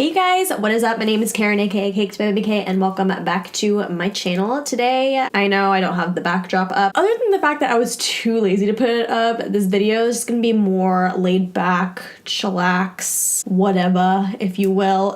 Hey guys, what is up? My name is Karen, aka cakedbybabyk, and welcome back to my channel. Today, I know I don't have the backdrop up. Other than the fact that I was too lazy to put it up, this video is just gonna be more laid back, chillax, whatever, if you will.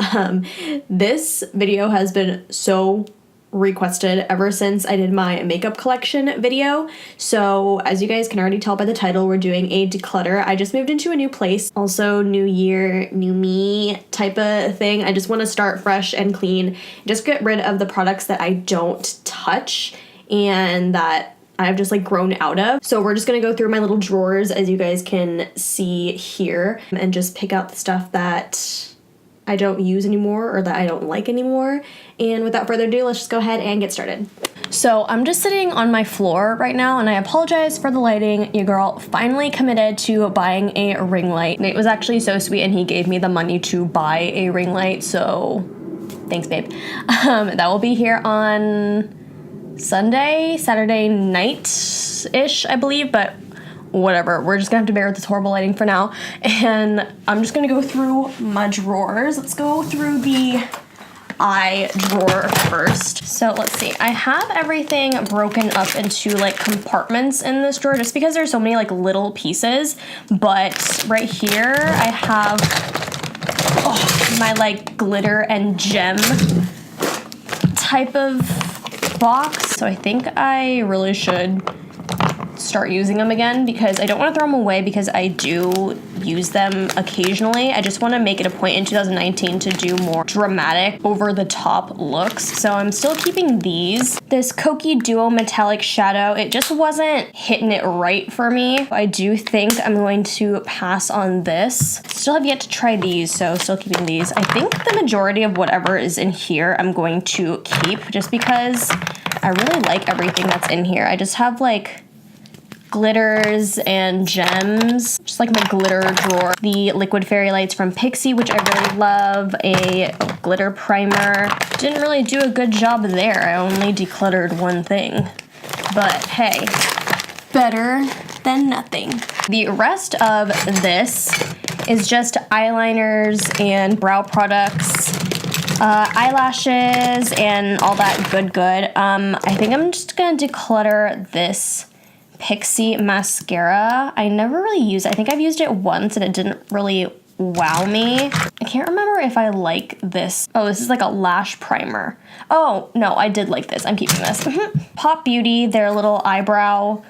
This video has been so requested ever since I did my makeup collection video. So as you guys can already tell by the title, we're doing a declutter. I just moved into a new place. Also new year, new me type of thing. I just want to start fresh and clean. Just get rid of the products that I don't touch and that I've just like grown out of. So we're just gonna go through my little drawers as you guys can see here and just pick out the stuff that I don't use anymore or that I don't like anymore. And without further ado, let's just go ahead and get started. So I'm just sitting on my floor right now and I apologize for the lighting. Your girl finally committed to buying a ring light. Nate was actually so sweet and he gave me the money to buy a ring light, so thanks babe. That will be here on Saturday night-ish, I believe, but whatever, we're just gonna have to bear with this horrible lighting for now. And I'm just gonna go through my drawers. Let's go through the eye drawer first. So let's see, I have everything broken up into like compartments in this drawer just because there's so many like little pieces. But right here I have my like glitter and gem type of box. So I think I really should start using them again because I don't want to throw them away because I do use them occasionally. I just want to make it a point in 2019 to do more dramatic over-the-top looks. So I'm still keeping these. This Koki Duo Metallic Shadow, it just wasn't hitting it right for me. I do think I'm going to pass on this. Still have yet to try these, so still keeping these. I think the majority of whatever is in here I'm going to keep just because I really like everything that's in here. I just have like glitters and gems, just like my glitter drawer. The Liquid Fairy Lights from Pixie, which I really love. A glitter primer. Didn't really do a good job there. I only decluttered one thing. But hey, better than nothing. The rest of this is just eyeliners and brow products, eyelashes, and all that good. I think I'm just gonna declutter this Pixie mascara. I never really used it. I think I've used it once and it didn't really wow me. I can't remember if I like this. Oh, this is like a lash primer. Oh, no, I did like this. I'm keeping this. Pop Beauty, their little eyebrow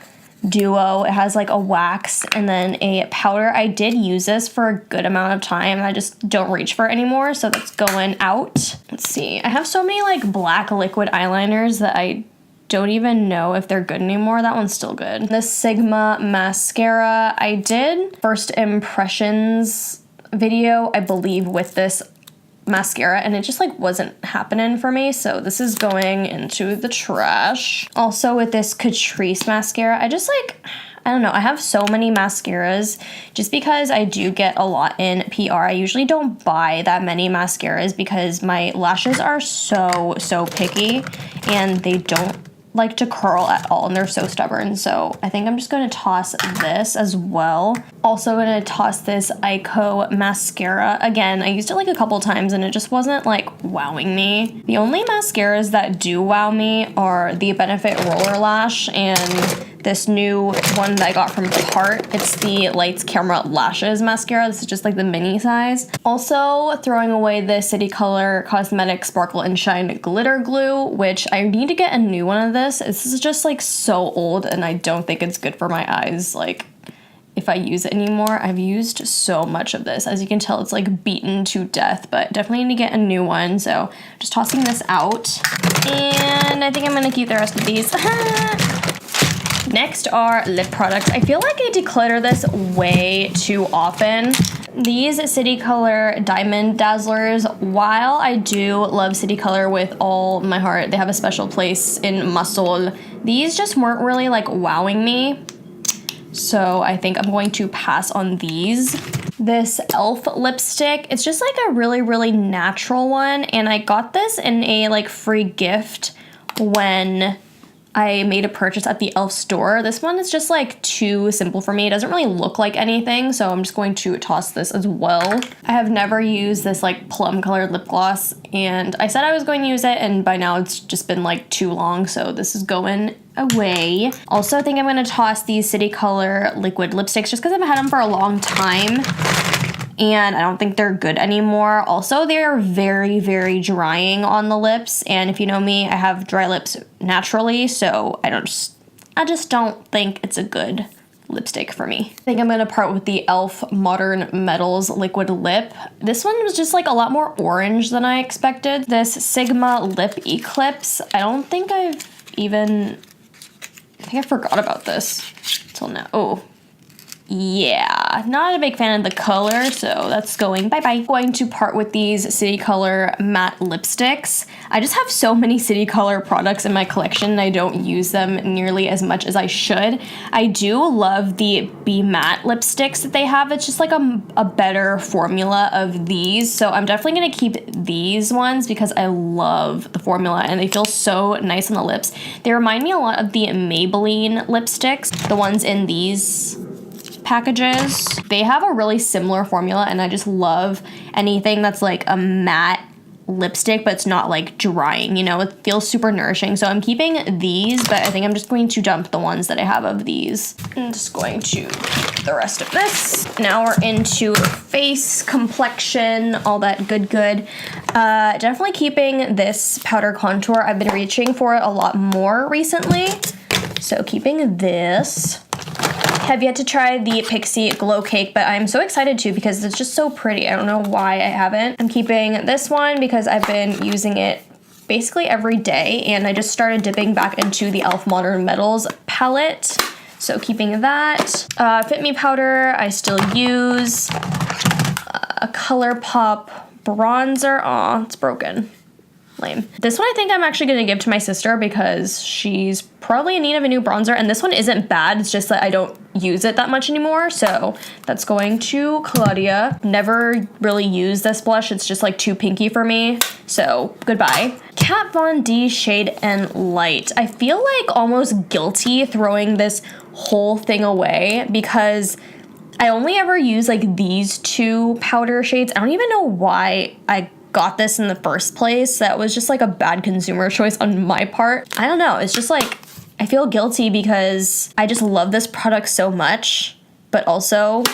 duo. It has like a wax and then a powder. I did use this for a good amount of time. I just don't reach for it anymore, so that's going out. Let's see. I have so many like black liquid eyeliners that I don't even know if they're good anymore. That one's still good. The Sigma mascara. I did first impressions video, I believe, with this mascara and it just like wasn't happening for me, so this is going into the trash. Also with this Catrice mascara, I just like, I don't know, I have so many mascaras just because I do get a lot in PR. I usually don't buy that many mascaras because my lashes are so picky and they don't like to curl at all and they're so stubborn. So I think I'm just going to toss this as well. Also going to toss this Ico mascara. Again, I used it like a couple times and it just wasn't like wowing me. The only mascaras that do wow me are the Benefit Roller Lash and this new one that I got from Tarte. It's the Lights Camera Lashes mascara. This is just like the mini size. Also throwing away the City Color Cosmetics Sparkle and Shine Glitter Glue, which I need to get a new one of this. This is just like so old and I don't think it's good for my eyes. Like if I use it anymore, I've used so much of this. As you can tell, it's like beaten to death, but definitely need to get a new one. So just tossing this out and I think I'm gonna keep the rest of these. Next are lip products. I feel like I declutter this way too often. These City Color Diamond Dazzlers, while I do love City Color with all my heart, they have a special place in my soul. These just weren't really like wowing me. So I think I'm going to pass on these. This e.l.f. lipstick, it's just like a really natural one. And I got this in a like free gift when I made a purchase at the e.l.f. store. This one is just like too simple for me. It doesn't really look like anything, so I'm just going to toss this as well. I have never used this like plum colored lip gloss, and I said I was going to use it, and by now it's just been like too long, so this is going away. Also, I think I'm gonna toss these City Color liquid lipsticks just because I've had them for a long time and I don't think they're good anymore. Also, they're very, very drying on the lips, and if you know me, I have dry lips naturally, so I just don't think it's a good lipstick for me. I think I'm gonna part with the e.l.f. Modern Metals liquid lip. This one was just like a lot more orange than I expected. This Sigma Lip Eclipse, I think I forgot about this until now. Oh, yeah, not a big fan of the color, so that's going bye-bye. Going to part with these City Color matte lipsticks. I just have so many City Color products in my collection and I don't use them nearly as much as I should. I do love the Be Matte lipsticks that they have. It's just like a better formula of these, so I'm definitely gonna keep these ones because I love the formula and they feel so nice on the lips. They remind me a lot of the Maybelline lipsticks, the ones in these packages. They have a really similar formula and I just love anything that's like a matte lipstick but it's not like drying, you know, it feels super nourishing. So I'm keeping these, but I think I'm just going to dump the ones that I have of these. I'm just going to keep the rest of this. Now we're into face, complexion, all that good. Definitely keeping this powder contour. I've been reaching for it a lot more recently, so keeping this. Have yet to try the Pixie Glow Cake, but I'm so excited to because it's just so pretty. I don't know why I haven't. I'm keeping this one because I've been using it basically every day, and I just started dipping back into the e.l.f. Modern Metals palette. So keeping that. Fit Me powder, I still use. A ColourPop bronzer. Aw, it's broken. Lame. This one I think I'm actually gonna give to my sister because she's probably in need of a new bronzer, and this one isn't bad, it's just that I don't use it that much anymore, so that's going to Claudia. Never really use this blush, it's just like too pinky for me, so goodbye. Kat Von D Shade and Light. I feel like almost guilty throwing this whole thing away because I only ever use like these two powder shades. I don't even know why I got this in the first place. That was just like a bad consumer choice on my part. I don't know, it's just like I feel guilty because I just love this product so much, but also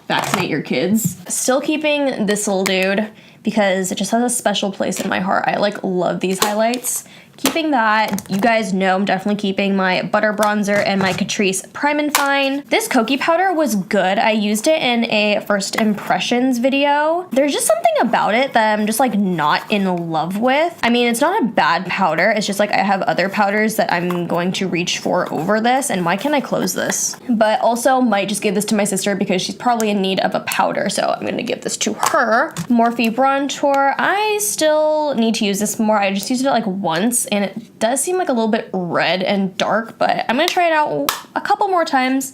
vaccinate your kids. Still keeping this little dude because it just has a special place in my heart. I like love these highlights. Keeping that. You guys know I'm definitely keeping my butter bronzer and my Catrice Prime and Fine. This Kokie powder was good. I used it in a first impressions video. There's just something about it that I'm just like not in love with. I mean, it's not a bad powder. It's just like I have other powders that I'm going to reach for over this, and why can't I close this? But also might just give this to my sister because she's probably in need of a powder, so I'm gonna give this to her. Morphe Bronzer. I still need to use this more. I just used it like once, and it does seem like a little bit red and dark, but I'm gonna try it out a couple more times,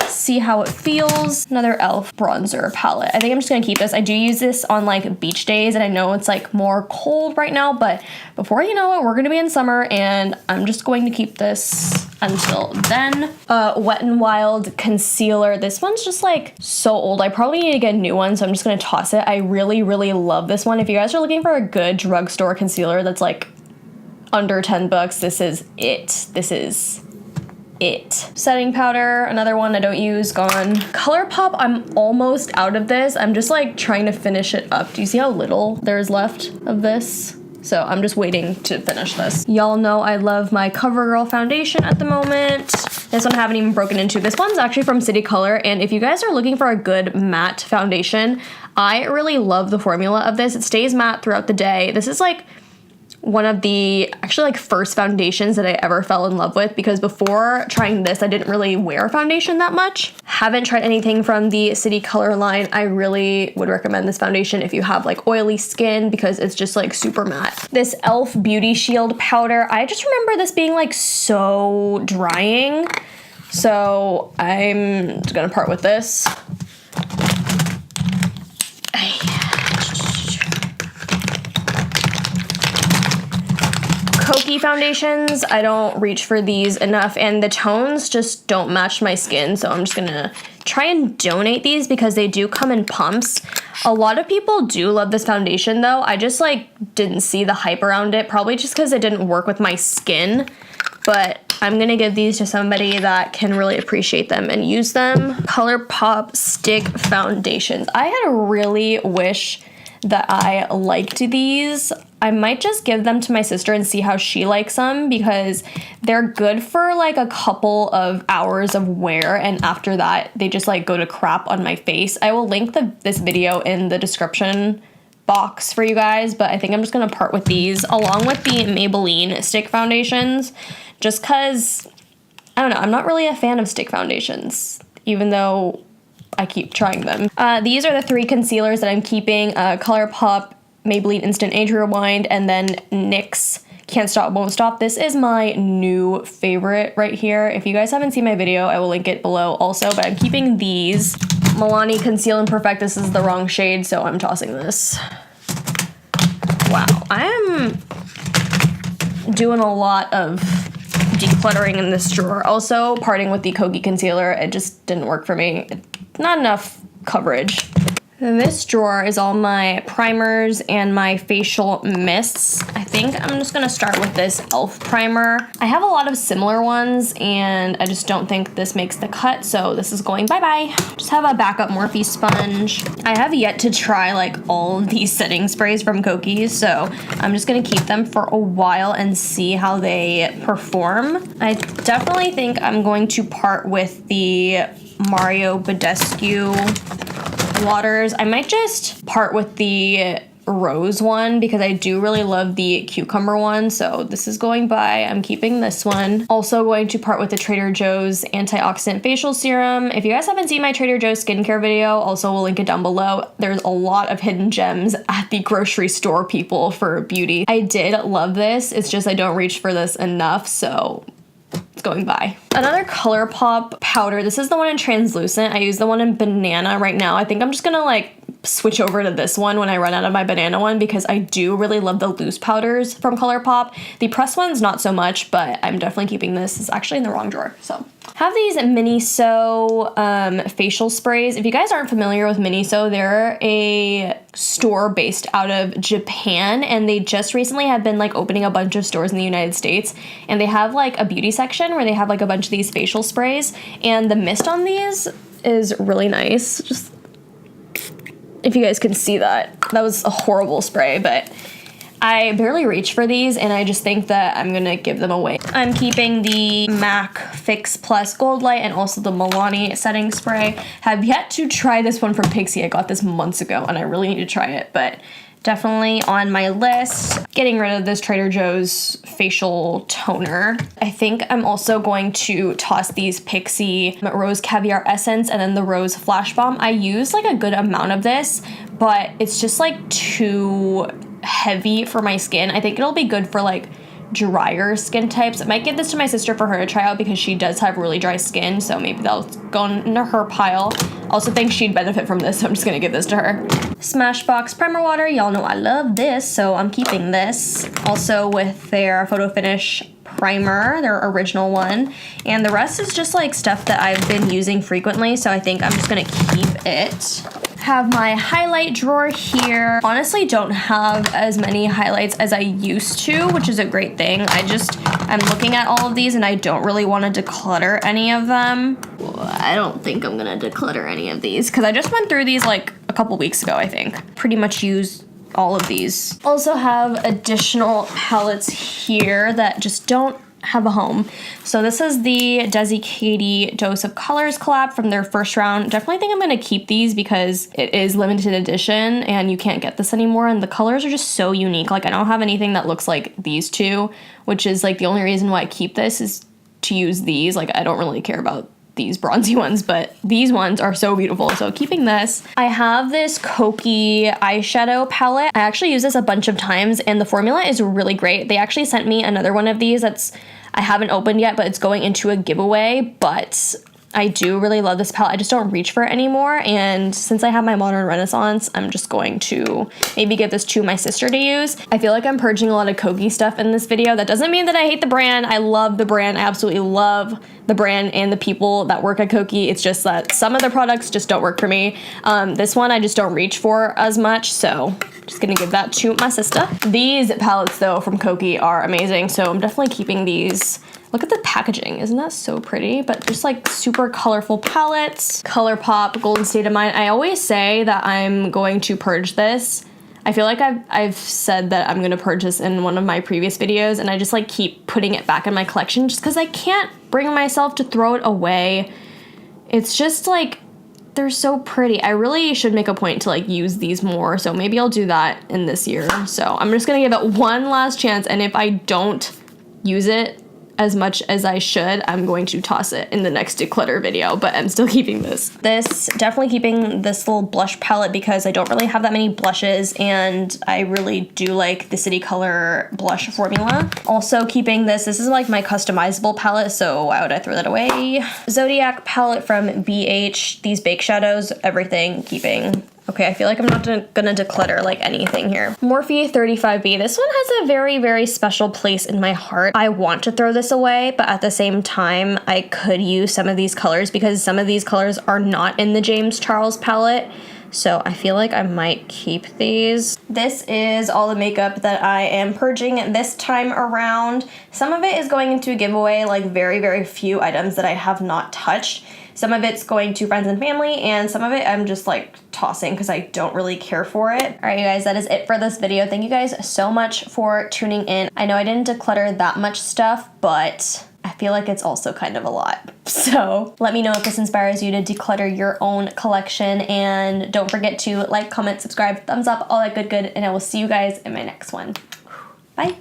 see how it feels. Another e.l.f. bronzer palette. I think I'm just gonna keep this. I do use this on like beach days, and I know it's like more cold right now, but before you know it, we're gonna be in summer, and I'm just going to keep this until then. Wet n Wild concealer. This one's just like so old. I probably need to get a new one, so I'm just gonna toss it. I really, really love this one. If you guys are looking for a good drugstore concealer that's like under 10 bucks, this is it. This is it. Setting powder, another one I don't use, gone. ColourPop, I'm almost out of this. I'm just like trying to finish it up. Do you see how little there's left of this? So I'm just waiting to finish this. Y'all know I love my CoverGirl foundation at the moment. This one I haven't even broken into. This one's actually from City Color, and if you guys are looking for a good matte foundation, I really love the formula of this. It stays matte throughout the day. This is like one of the actually like first foundations that I ever fell in love with, because before trying this I didn't really wear foundation that much. Haven't tried anything from the City Color line. I really would recommend this foundation if you have like oily skin because it's just like super matte. This e.l.f. Beauty Shield powder, I just remember this being like so drying, so I'm just gonna part with this. Kokie foundations. I don't reach for these enough, and the tones just don't match my skin, so I'm just gonna try and donate these because they do come in pumps. A lot of people do love this foundation though. I just like didn't see the hype around it, probably just because it didn't work with my skin. But I'm gonna give these to somebody that can really appreciate them and use them. ColourPop stick foundations. I had really wish that I liked these. I might just give them to my sister and see how she likes them because they're good for like a couple of hours of wear, and after that they just like go to crap on my face. I will link this video in the description box for you guys, but I think I'm just gonna part with these along with the Maybelline stick foundations just cause, I don't know, I'm not really a fan of stick foundations, even though I keep trying them. These are the 3 concealers that I'm keeping. ColourPop, Maybelline Instant Age Rewind, and then NYX Can't Stop Won't Stop. This is my new favorite right here. If you guys haven't seen my video, I will link it below also, but I'm keeping these. Milani Conceal and Perfect. This is the wrong shade, so I'm tossing this. Wow, I am doing a lot of decluttering in this drawer. Also, parting with the Kokie concealer. It just didn't work for me. Not enough coverage. This drawer is all my primers and my facial mists. I think I'm just gonna start with this e.l.f. primer. I have a lot of similar ones and I just don't think this makes the cut, so this is going bye-bye. Just have a backup Morphe sponge. I have yet to try like all of these setting sprays from Kokie, so I'm just gonna keep them for a while and see how they perform. I definitely think I'm going to part with the Mario Badescu waters. I might just part with the rose one because I do really love the cucumber one, so this is going by. I'm keeping this one. Also going to part with the Trader Joe's antioxidant facial serum. If you guys haven't seen my Trader Joe's skincare video, also we'll link it down below. There's a lot of hidden gems at the grocery store, people, for beauty. I did love this. It's just I don't reach for this enough, so it's going by. Another ColourPop powder. This is the one in translucent. I use the one in banana right now. I think I'm just gonna like switch over to this one when I run out of my banana one because I do really love the loose powders from ColourPop. The pressed one's not so much, but I'm definitely keeping this. It's actually in the wrong drawer, so. Have these Miniso facial sprays. If you guys aren't familiar with Miniso, they're a store based out of Japan, and they just recently have been like opening a bunch of stores in the United States, and they have like a beauty section where they have like a bunch of these facial sprays, and the mist on these is really nice. Just if you guys can see that. That was a horrible spray, but I barely reach for these, and I just think that I'm gonna give them away. I'm keeping the MAC Fix Plus Gold Light and also the Milani setting spray. Have yet to try this one from Pixie. I got this months ago, and I really need to try it, but definitely on my list. Getting rid of this Trader Joe's facial toner. I think I'm also going to toss these Pixie Rose Caviar Essence and then the Rose Flash Bomb. I use like a good amount of this, but it's just like too heavy for my skin. I think it'll be good for like drier skin types. I might give this to my sister for her to try out because she does have really dry skin, so maybe that'll go into her pile. Also think she'd benefit from this, so I'm just gonna give this to her. Smashbox Primer Water. Y'all know I love this, so I'm keeping this. Also with their Photo Finish primer, their original one, and the rest is just like stuff that I've been using frequently, so I think I'm just gonna keep it. Have my highlight drawer here. Honestly, don't have as many highlights as I used to, which is a great thing. I'm looking at all of these and I don't really want to declutter any of them. I don't think I'm gonna declutter any of these because I just went through these like a couple weeks ago, I think. Pretty much used all of these. Also have additional palettes here that just don't have a home. So this is the Desi Katie Dose of Colors collab from their first round. Definitely think I'm going to keep these because it is limited edition and you can't get this anymore, and the colors are just so unique. Like I don't have anything that looks like these two, which is like the only reason why I keep this is to use these. Like I don't really care about these bronzy ones, but these ones are so beautiful, so keeping this. I have this Kokie eyeshadow palette. I actually use this a bunch of times and the formula is really great. They actually sent me another one of these I haven't opened yet, but it's going into a giveaway, but I do really love this palette. I just don't reach for it anymore. And since I have my Modern Renaissance, I'm just going to maybe give this to my sister to use. I feel like I'm purging a lot of Kogi stuff in this video. That doesn't mean that I hate the brand. I love the brand. I absolutely love the brand and the people that work at Kogi. It's just that some of the products just don't work for me. This one I just don't reach for as much, so just gonna give that to my sister. These palettes though from Kogi are amazing, so I'm definitely keeping these. Look at the packaging, isn't that so pretty? But just like super colorful palettes. ColourPop, Golden State of Mind. I always say that I'm going to purge this. I feel like I've said that I'm gonna purge this in one of my previous videos, and I just like keep putting it back in my collection just because I can't bring myself to throw it away. It's just like, they're so pretty. I really should make a point to like use these more, so maybe I'll do that in this year. So I'm just gonna give it one last chance, and if I don't use it as much as I should, I'm going to toss it in the next declutter video, but I'm still keeping this. Definitely keeping this little blush palette because I don't really have that many blushes, and I really do like the City Color blush formula. Also keeping this is like my customizable palette, so why would I throw that away? Zodiac palette from BH, these bake shadows, everything keeping. Okay, I feel like I'm not gonna declutter like anything here. Morphe 35B. This one has a very, very special place in my heart. I want to throw this away, but at the same time, I could use some of these colors because some of these colors are not in the James Charles palette. So I feel like I might keep these. This is all the makeup that I am purging this time around. Some of it is going into a giveaway, like very, very few items that I have not touched. Some of it's going to friends and family, and some of it I'm just like tossing because I don't really care for it. All right, you guys, that is it for this video. Thank you guys so much for tuning in. I know I didn't declutter that much stuff, but I feel like it's also kind of a lot. So let me know if this inspires you to declutter your own collection, and don't forget to like, comment, subscribe, thumbs up, all that good, and I will see you guys in my next one. Bye.